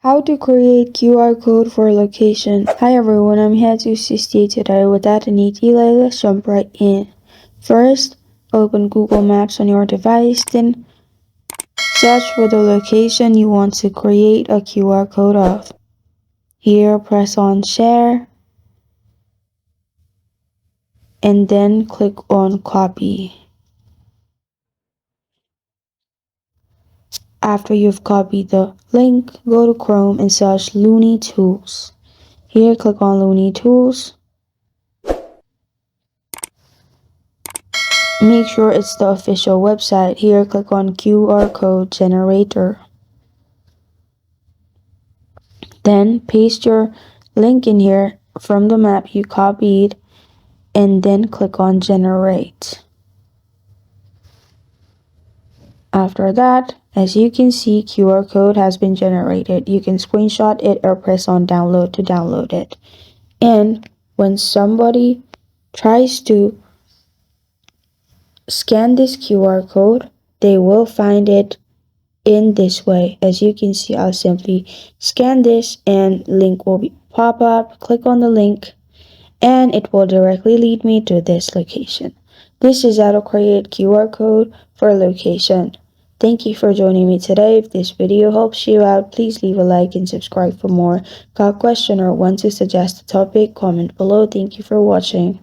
How to create QR code for location. Hi everyone, I'm here to assist you today. Without any delay, let's jump right in. First, open Google Maps on your device, then search for the location you want to create a QR code of. Here, press on share and then click on copy. After you've copied the link, go to Chrome and search Looney Tools. Here, click on Looney Tools. Make sure it's the official website. Here, click on QR code generator. Then paste your link in here from the map you copied and then click on generate. After that, as you can see, QR code has been generated. You can screenshot it or press on download to download it. And when somebody tries to scan this QR code, they will find it in this way. As you can see, I'll simply scan this and link will pop up. Click on the link and it will directly lead me to this location. This is how to create QR code for a location. Thank you for joining me today. If this video helps you out, please leave a like and subscribe for more. Got a question or want to suggest a topic? Comment below. Thank you for watching.